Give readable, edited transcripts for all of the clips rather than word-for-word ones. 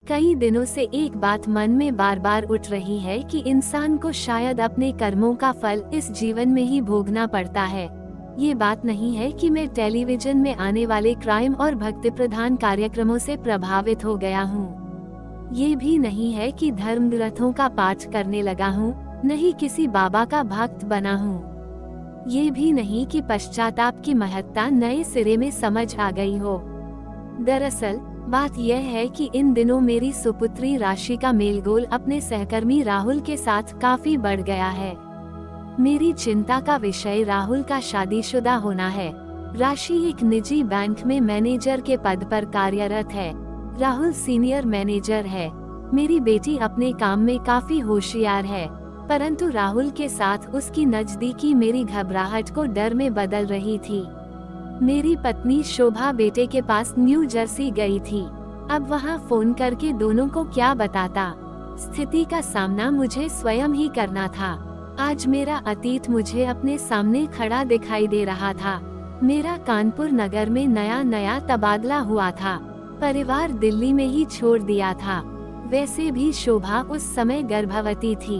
कई दिनों से एक बात मन में बार बार उठ रही है कि इंसान को शायद अपने कर्मों का फल इस जीवन में ही भोगना पड़ता है। ये बात नहीं है कि मैं टेलीविजन में आने वाले क्राइम और भक्ति प्रधान कार्यक्रमों से प्रभावित हो गया हूँ। ये भी नहीं है कि धर्म ग्रंथों का पाठ करने लगा हूँ, नहीं किसी बाबा का भक्त बना हूँ। ये भी नहीं कि पश्चाताप की महत्ता नए सिरे में समझ आ गई हो। दरअसल बात यह है कि इन दिनों मेरी सुपुत्री राशि का मेलगोल अपने सहकर्मी राहुल के साथ काफी बढ़ गया है। मेरी चिंता का विषय राहुल का शादीशुदा होना है। राशि एक निजी बैंक में मैनेजर के पद पर कार्यरत है। राहुल सीनियर मैनेजर है। मेरी बेटी अपने काम में काफी होशियार है, परंतु राहुल के साथ उसकी नजदीकी मेरी घबराहट को डर में बदल रही थी। मेरी पत्नी शोभा बेटे के पास न्यू जर्सी गई थी। अब वहां फोन करके दोनों को क्या बताता। स्थिति का सामना मुझे स्वयं ही करना था। आज मेरा अतीत मुझे अपने सामने खड़ा दिखाई दे रहा था। मेरा कानपुर नगर में नया तबादला हुआ था। परिवार दिल्ली में ही छोड़ दिया था। वैसे भी शोभा उस समय गर्भवती थी।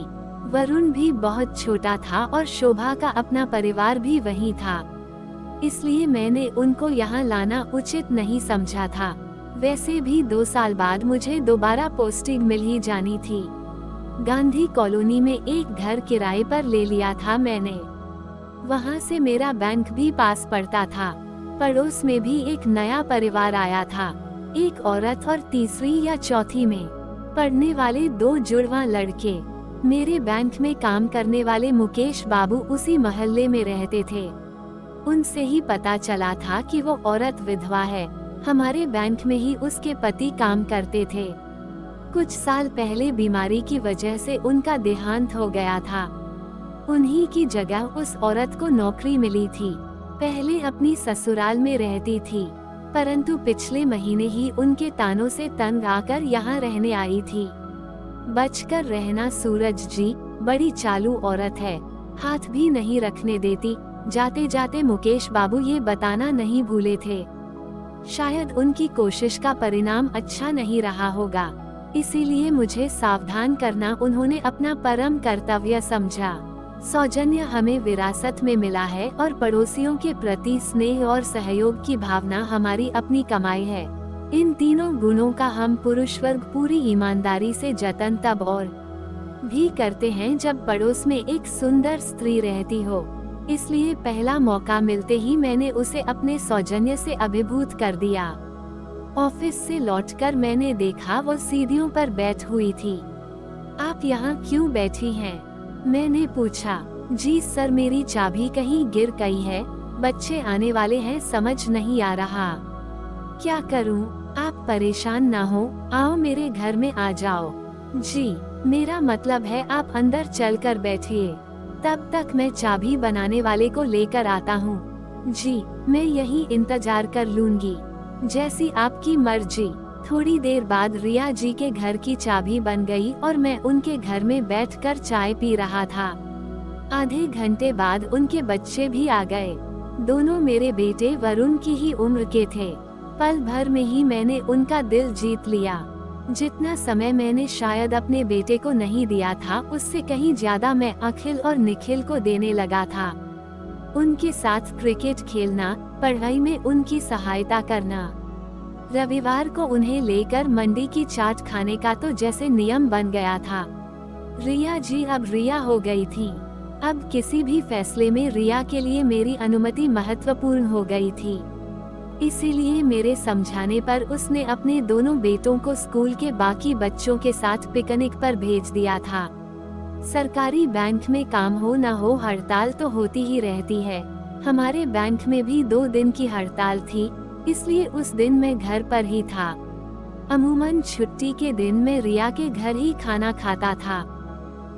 वरुण भी बहुत छोटा था और शोभा का अपना परिवार भी वहीं था, इसलिए मैंने उनको यहाँ लाना उचित नहीं समझा था। वैसे भी 2 साल बाद मुझे दोबारा पोस्टिंग मिल ही जानी थी। गांधी कॉलोनी में एक घर किराए पर ले लिया था मैंने। वहाँ से मेरा बैंक भी पास पड़ता था। पड़ोस में भी एक नया परिवार आया था, एक औरत और तीसरी या चौथी में पढ़ने वाले 2 जुड़वा लड़के। मेरे बैंक में काम करने वाले मुकेश बाबू उसी मोहल्ले में रहते थे। उनसे ही पता चला था कि वो औरत विधवा है। हमारे बैंक में ही उसके पति काम करते थे। कुछ साल पहले बीमारी की वजह से उनका देहांत हो गया था। उन्हीं की जगह उस औरत को नौकरी मिली थी। पहले अपनी ससुराल में रहती थी, परंतु पिछले महीने ही उनके तानों से तंग आकर यहाँ रहने आई थी। बचकर रहना सूरज जी, बड़ी चालू औरत है, हाथ भी नहीं रखने देती। जाते जाते मुकेश बाबू ये बताना नहीं भूले थे, शायद उनकी कोशिश का परिणाम अच्छा नहीं रहा होगा, इसीलिए मुझे सावधान करना उन्होंने अपना परम कर्तव्य समझा। सौजन्य हमें विरासत में मिला है और पड़ोसियों के प्रति स्नेह और सहयोग की भावना हमारी अपनी कमाई है। इन तीनों गुणों का हम पुरुष वर्ग पूरी ईमानदारी से जतन तब और भी करते हैं जब पड़ोस में एक सुंदर स्त्री रहती हो। इसलिए पहला मौका मिलते ही मैंने उसे अपने सौजन्य से अभिभूत कर दिया। ऑफिस से लौटकर मैंने देखा वो सीढ़ियों पर बैठ हुई थी। आप यहाँ क्यों बैठी हैं? मैंने पूछा। जी सर, मेरी चाबी कहीं गिर गई है, बच्चे आने वाले हैं, समझ नहीं आ रहा क्या करूं? आप परेशान ना हो, आओ मेरे घर में आ जाओ। जी, मेरा मतलब है आप अंदर चलकर बैठिए, तब तक मैं चाबी बनाने वाले को लेकर आता हूँ। जी, मैं यही इंतजार कर लूंगी, जैसी आपकी मर्जी। थोड़ी देर बाद रिया जी के घर की चाबी बन गई और मैं उनके घर में बैठकर चाय पी रहा था। आधे घंटे बाद उनके बच्चे भी आ गए। दोनों मेरे बेटे वरुण की ही उम्र के थे। पल भर में ही मैंने उनका दिल जीत लिया। जितना समय मैंने शायद अपने बेटे को नहीं दिया था, उससे कहीं ज्यादा मैं अखिल और निखिल को देने लगा था। उनके साथ क्रिकेट खेलना, पढ़ाई में उनकी सहायता करना। रविवार को उन्हें लेकर मंडी की चाट खाने का तो जैसे नियम बन गया था। रिया जी अब रिया हो गई थी। अब किसी भी फैसले में रिया के लिए मेरी अनुमति महत्वपूर्ण हो गई थी। इसीलिए मेरे समझाने पर उसने अपने दोनों बेटों को स्कूल के बाकी बच्चों के साथ पिकनिक पर भेज दिया था। सरकारी बैंक में काम हो न हो, हड़ताल तो होती ही रहती है। हमारे बैंक में भी 2 दिन की हड़ताल थी, इसलिए उस दिन मैं घर पर ही था। अमूमन छुट्टी के दिन मैं रिया के घर ही खाना खाता था,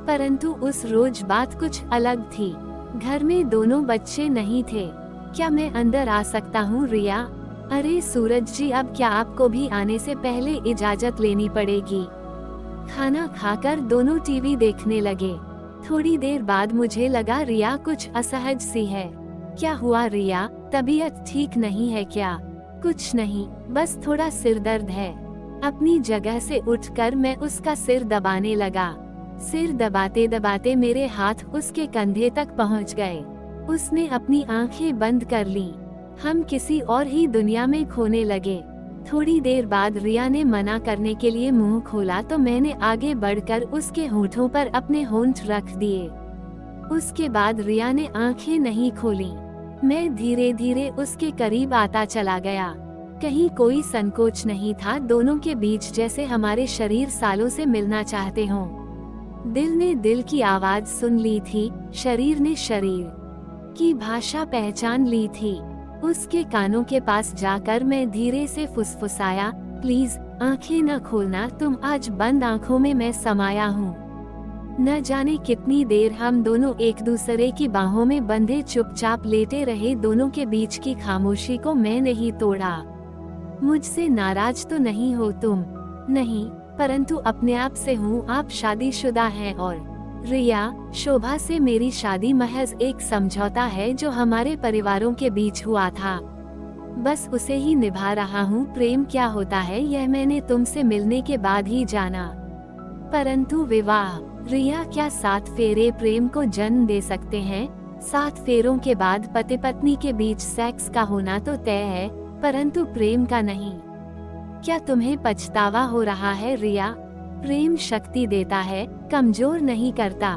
परंतु उस रोज बात कुछ अलग थी। घर में दोनों बच्चे नहीं थे। क्या मैं अंदर आ सकता हूँ रिया? अरे सूरज जी, अब क्या आपको भी आने से पहले इजाजत लेनी पड़ेगी? खाना खाकर दोनों टीवी देखने लगे। थोड़ी देर बाद मुझे लगा रिया कुछ असहज सी है। क्या हुआ रिया, तबीयत ठीक नहीं है क्या? कुछ नहीं, बस थोड़ा सिर दर्द है। अपनी जगह से उठकर मैं उसका सिर दबाने लगा। सिर दबाते दबाते मेरे हाथ उसके कंधे तक पहुंच गए। उसने अपनी आंखें बंद कर लीं। हम किसी और ही दुनिया में खोने लगे। थोड़ी देर बाद रिया ने मना करने के लिए मुंह खोला तो मैंने आगे बढ़कर उसके होठों पर अपने होंठ रख दिए। उसके बाद रिया ने आंखें नहीं खोलीं। मैं धीरे धीरे उसके करीब आता चला गया। कहीं कोई संकोच नहीं था दोनों के बीच, जैसे हमारे शरीर सालों से मिलना चाहते हों। दिल ने दिल की आवाज सुन ली थी, शरीर ने शरीर की भाषा पहचान ली थी। उसके कानों के पास जाकर मैं धीरे से फुसफुसाया, प्लीज आंखें न खोलना, तुम आज बंद आंखों में मैं समाया हूँ। न जाने कितनी देर हम दोनों एक दूसरे की बाहों में बंधे चुपचाप लेटे रहे। दोनों के बीच की खामोशी को मैंने ही तोड़ा। मुझसे नाराज तो नहीं हो तुम? नहीं, परंतु अपने आप से हूँ। आप शादीशुदा हैं और रिया, शोभा से मेरी शादी महज एक समझौता है जो हमारे परिवारों के बीच हुआ था। बस उसे ही निभा रहा हूँ। प्रेम क्या होता है यह मैंने तुमसे मिलने के बाद ही जाना। परंतु विवाह, रिया, क्या 7 फेरे प्रेम को जन्म दे सकते हैं? 7 फेरों के बाद पति पत्नी के बीच सेक्स का होना तो तय है, परंतु प्रेम का नहीं। क्या तुम्हें पछतावा हो रहा है रिया? प्रेम शक्ति देता है, कमजोर नहीं करता।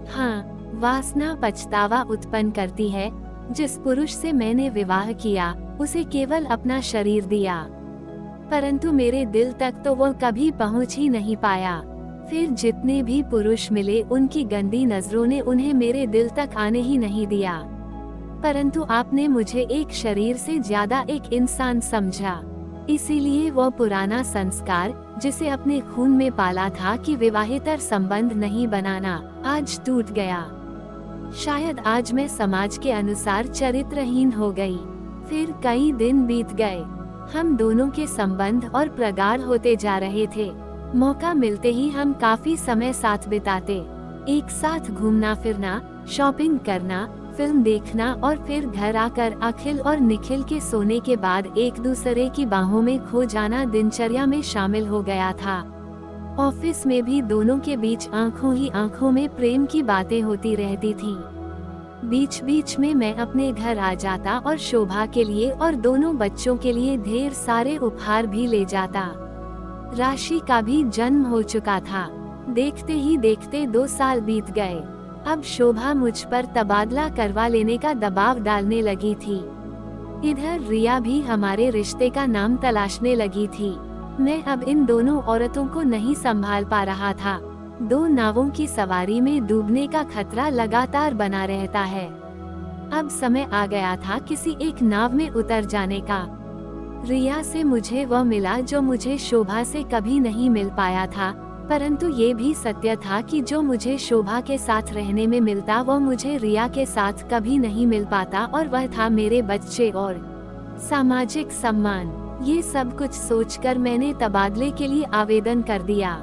हाँ, वासना पछतावा उत्पन्न करती है। जिस पुरुष से मैंने विवाह किया उसे केवल अपना शरीर दिया, परंतु मेरे दिल तक तो वो कभी पहुंच ही नहीं पाया। फिर जितने भी पुरुष मिले उनकी गंदी नजरों ने उन्हें मेरे दिल तक आने ही नहीं दिया। परंतु आपने मुझे एक शरीर से ज्यादा एक इंसान समझा। इसीलिए वो पुराना संस्कार जिसे अपने खून में पाला था कि विवाहेतर संबंध नहीं बनाना, आज टूट गया। शायद आज मैं समाज के अनुसार चरित्रहीन हो गई। फिर कई दिन बीत गए। हम दोनों के संबंध और प्रगाढ़ होते जा रहे थे। मौका मिलते ही हम काफी समय साथ बिताते। एक साथ घूमना फिरना, शॉपिंग करना, फिल्म देखना और फिर घर आकर अखिल और निखिल के सोने के बाद एक दूसरे की बाहों में खो जाना दिनचर्या में शामिल हो गया था। ऑफिस में भी दोनों के बीच आंखों ही आंखों में प्रेम की बातें होती रहती थीं। बीच बीच में मैं अपने घर आ जाता और शोभा के लिए और दोनों बच्चों के लिए ढेर सारे उपहार भी ले जाता। राशि का भी जन्म हो चुका था। देखते ही देखते 2 साल बीत गए। अब शोभा मुझ पर तबादला करवा लेने का दबाव डालने लगी थी। इधर रिया भी हमारे रिश्ते का नाम तलाशने लगी थी। मैं अब इन दोनों औरतों को नहीं संभाल पा रहा था। 2 नावों की सवारी में डूबने का खतरा लगातार बना रहता है। अब समय आ गया था किसी एक नाव में उतर जाने का। रिया से मुझे वह मिला जो मुझे शोभा से कभी नहीं मिल पाया था, परंतु ये भी सत्य था कि जो मुझे शोभा के साथ रहने में मिलता वो मुझे रिया के साथ कभी नहीं मिल पाता, और वह था मेरे बच्चे और सामाजिक सम्मान। ये सब कुछ सोचकर मैंने तबादले के लिए आवेदन कर दिया।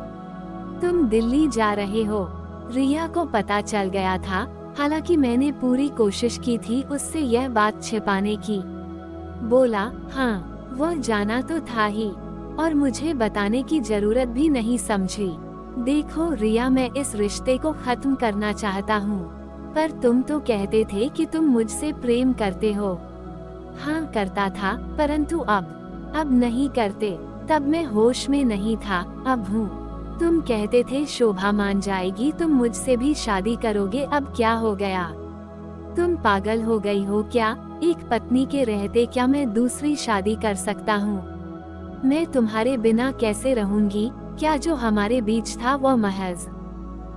तुम दिल्ली जा रहे हो? रिया को पता चल गया था, हालांकि मैंने पूरी कोशिश की थी उससे यह बात छिपाने की। बोला, हाँ, वो जाना तो था ही और मुझे बताने की जरूरत भी नहीं समझी। देखो रिया, मैं इस रिश्ते को खत्म करना चाहता हूँ, पर तुम तो कहते थे कि तुम मुझसे प्रेम करते हो। हाँ, करता था, परंतु अब नहीं करते। तब मैं होश में नहीं था, अब हूँ। तुम कहते थे शोभा मान जाएगी, तुम मुझसे भी शादी करोगे, अब क्या हो गया? तुम पागल हो गई हो क्या? एक पत्नी के रहते क्या मैं दूसरी शादी कर सकता हूँ? मैं तुम्हारे बिना कैसे रहूंगी? क्या जो हमारे बीच था वो महज।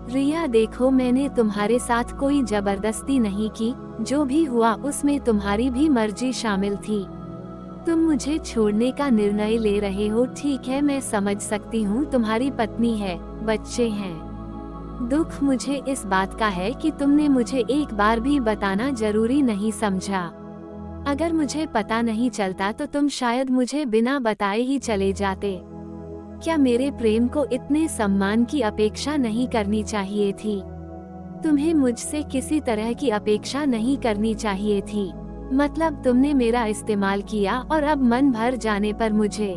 रिया देखो, मैंने तुम्हारे साथ कोई जबरदस्ती नहीं की, जो भी हुआ उसमें तुम्हारी भी मर्जी शामिल थी। तुम मुझे छोड़ने का निर्णय ले रहे हो, ठीक है, मैं समझ सकती हूँ, तुम्हारी पत्नी है, बच्चे हैं। दुख मुझे इस बात का है कि तुमने मुझे एक बार भी बताना जरूरी नहीं समझा। अगर मुझे पता नहीं चलता तो तुम शायद मुझे बिना बताए ही चले जाते। क्या मेरे प्रेम को इतने सम्मान की अपेक्षा नहीं करनी चाहिए थी? तुम्हें मुझसे किसी तरह की अपेक्षा नहीं करनी चाहिए थी। मतलब तुमने मेरा इस्तेमाल किया और अब मन भर जाने पर मुझे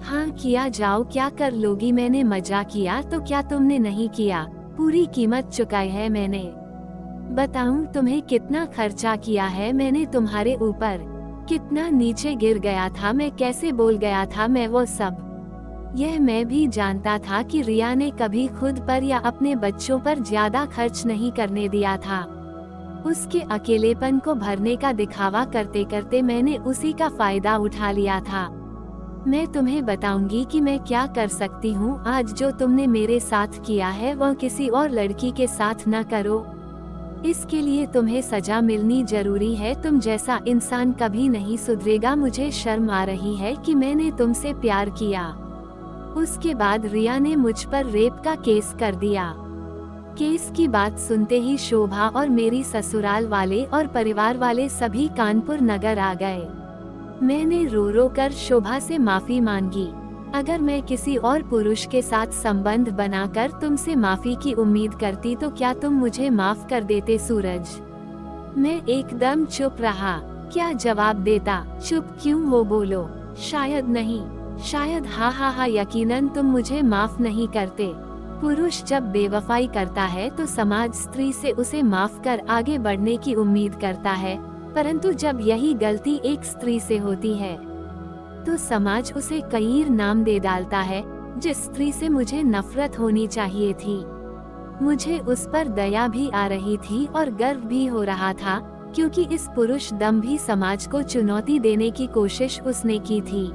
हाँ किया, जाओ क्या कर लोगी, मैंने मजाक किया तो क्या तुमने नहीं किया, पूरी कीमत चुकाई है मैंने। बताऊं तुम्हें कितना खर्चा किया है मैंने तुम्हारे ऊपर, कितना नीचे गिर गया था मैं, कैसे बोल गया था मैं वो सब। यह मैं भी जानता था कि रिया ने कभी खुद पर या अपने बच्चों पर ज्यादा खर्च नहीं करने दिया था। उसके अकेलेपन को भरने का दिखावा करते करते मैंने उसी का फायदा उठा लिया था। मैं तुम्हें बताऊंगी कि मैं क्या कर सकती हूँ। आज जो तुमने मेरे साथ किया है वह किसी और लड़की के साथ न करो। इसके लिए तुम्हें सजा मिलनी जरूरी है। तुम जैसा इंसान कभी नहीं सुधरेगा। मुझे शर्म आ रही है कि मैंने तुमसे प्यार किया। उसके बाद रिया ने मुझ पर रेप का केस कर दिया। केस की बात सुनते ही शोभा और मेरी ससुराल वाले और परिवार वाले सभी कानपुर नगर आ गए। मैंने रो रो कर शोभा से माफी मांगी। अगर मैं किसी और पुरुष के साथ संबंध बनाकर तुमसे माफी की उम्मीद करती तो क्या तुम मुझे माफ कर देते सूरज? मैं एकदम चुप रहा। क्या जवाब देता? चुप क्यों हो, बोलो। शायद नहीं, शायद हाँ हाँ हाँ, यकीनन तुम मुझे माफ नहीं करते। पुरुष जब बेवफाई करता है तो समाज स्त्री से उसे माफ कर आगे बढ़ने की उम्मीद करता है, परंतु जब यही गलती एक स्त्री से होती है तो समाज उसे कईर नाम दे डालता है। जिस स्त्री से मुझे नफरत होनी चाहिए थी, मुझे उस पर दया भी आ रही थी और गर्व भी हो रहा था, क्योंकि इस पुरुष दम भी समाज को चुनौती देने की कोशिश उसने की थी।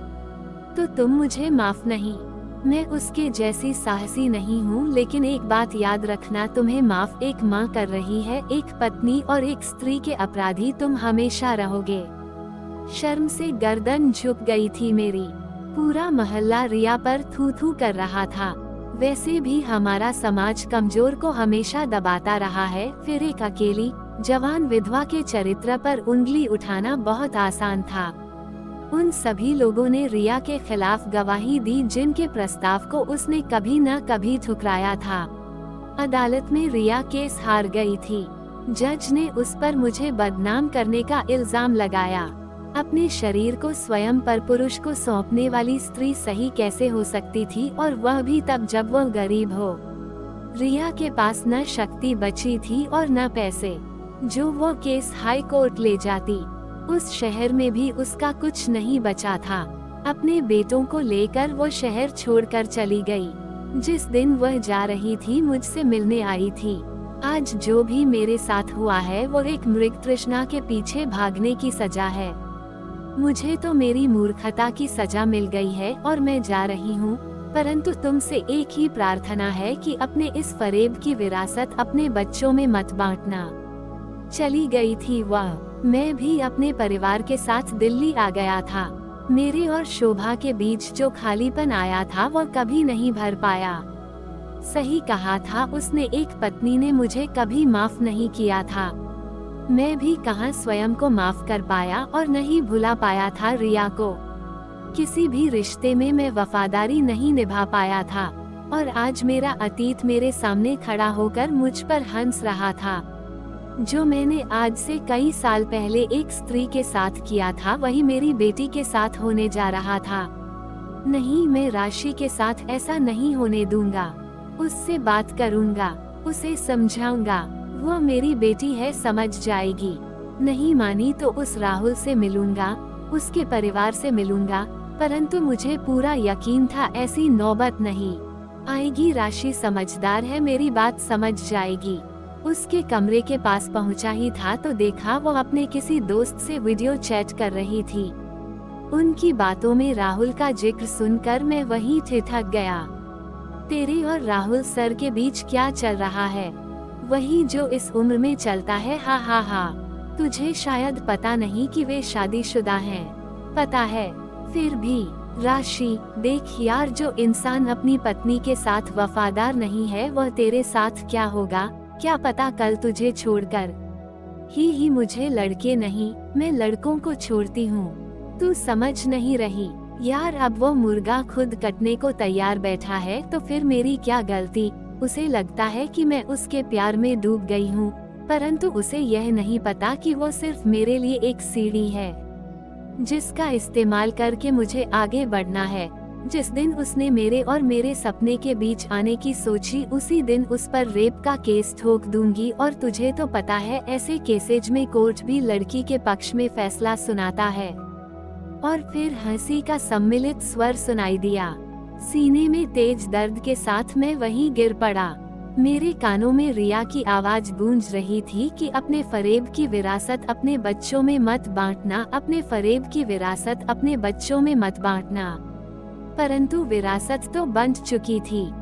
तो तुम मुझे माफ नहीं। मैं उसके जैसी साहसी नहीं हूँ, लेकिन एक बात याद रखना, तुम्हें माफ एक माँ कर रही है, एक पत्नी और एक स्त्री के अपराधी तुम हमेशा रहोगे। शर्म से गर्दन झुक गई थी मेरी। पूरा मोहल्ला रिया पर थू थू कर रहा था। वैसे भी हमारा समाज कमजोर को हमेशा दबाता रहा है, फिर एक अकेली जवान विधवा के चरित्र पर उंगली उठाना बहुत आसान था। उन सभी लोगों ने रिया के खिलाफ गवाही दी जिनके प्रस्ताव को उसने कभी न कभी ठुकराया था। अदालत में रिया केस हार गई थी। जज ने उस पर मुझे बदनाम करने का इल्जाम लगाया। अपने शरीर को स्वयं पर पुरुष को सौंपने वाली स्त्री सही कैसे हो सकती थी, और वह भी तब जब वह गरीब हो। रिया के पास न शक्ति बची थी और न पैसे। जो वो केस हाई कोर्ट ले जाती, उस शहर में भी उसका कुछ नहीं बचा था। अपने बेटों को लेकर वो शहर छोड़कर चली गई। जिस दिन वह जा रही थी मुझसे मिलने आई थी। आज जो भी मेरे साथ हुआ है वो एक मृग तृष्णा के पीछे भागने की सजा है। मुझे तो मेरी मूर्खता की सजा मिल गई है और मैं जा रही हूँ, परंतु तुमसे एक ही प्रार्थना है कि अपने इस फरेब की विरासत अपने बच्चों में मत बांटना। चली गई थी वह। मैं भी अपने परिवार के साथ दिल्ली आ गया था। मेरे और शोभा के बीच जो खालीपन आया था वह कभी नहीं भर पाया। सही कहा था उसने, एक पत्नी ने मुझे कभी माफ नहीं किया था। मैं भी कहां स्वयं को माफ कर पाया और नहीं भुला पाया था रिया को। किसी भी रिश्ते में मैं वफादारी नहीं निभा पाया था, और आज मेरा अतीत मेरे सामने खड़ा होकर मुझ पर हंस रहा था। जो मैंने आज से कई साल पहले एक स्त्री के साथ किया था वही मेरी बेटी के साथ होने जा रहा था। नहीं, मैं राशि के साथ ऐसा नहीं होने दूंगा। उससे बात करूंगा, उसे समझाऊंगा। वो मेरी बेटी है, समझ जाएगी। नहीं मानी तो उस राहुल से मिलूंगा, उसके परिवार से मिलूंगा, परंतु मुझे पूरा यकीन था ऐसी नौबत नहीं आएगी। राशि समझदार है, मेरी बात समझ जाएगी। उसके कमरे के पास पहुंचा ही था तो देखा वो अपने किसी दोस्त से वीडियो चैट कर रही थी। उनकी बातों में राहुल का जिक्र सुनकर मैं वहीं ठिठक गया। तेरे और राहुल सर के बीच क्या चल रहा है? वही जो इस उम्र में चलता है, हा हा हा। तुझे शायद पता नहीं कि वे शादीशुदा हैं। पता है, फिर भी। राशि, देख यार, जो इंसान अपनी पत्नी के साथ वफादार नहीं है वह तेरे साथ क्या होगा, क्या पता कल तुझे छोड़कर ही मुझे लड़के नहीं, मैं लड़कों को छोड़ती हूँ। तू समझ नहीं रही यार। अब वो मुर्गा खुद कटने को तैयार बैठा है तो फिर मेरी क्या गलती? उसे लगता है कि मैं उसके प्यार में डूब गई हूँ, परंतु उसे यह नहीं पता कि वो सिर्फ मेरे लिए एक सीढ़ी है जिसका इस्तेमाल करके मुझे आगे बढ़ना है। जिस दिन उसने मेरे और मेरे सपने के बीच आने की सोची, उसी दिन उस पर रेप का केस ठोक दूंगी। और तुझे तो पता है, ऐसे केसेज में कोर्ट भी लड़की के पक्ष में फैसला सुनाता है। और फिर हंसी का सम्मिलित स्वर सुनाई दिया। सीने में तेज दर्द के साथ मैं वहीं गिर पड़ा। मेरे कानों में रिया की आवाज गूंज रही थी कि अपने फरेब की विरासत अपने बच्चों में मत बांटना, अपने फरेब की विरासत अपने बच्चों में मत बांटना। परंतु विरासत तो बंट चुकी थी।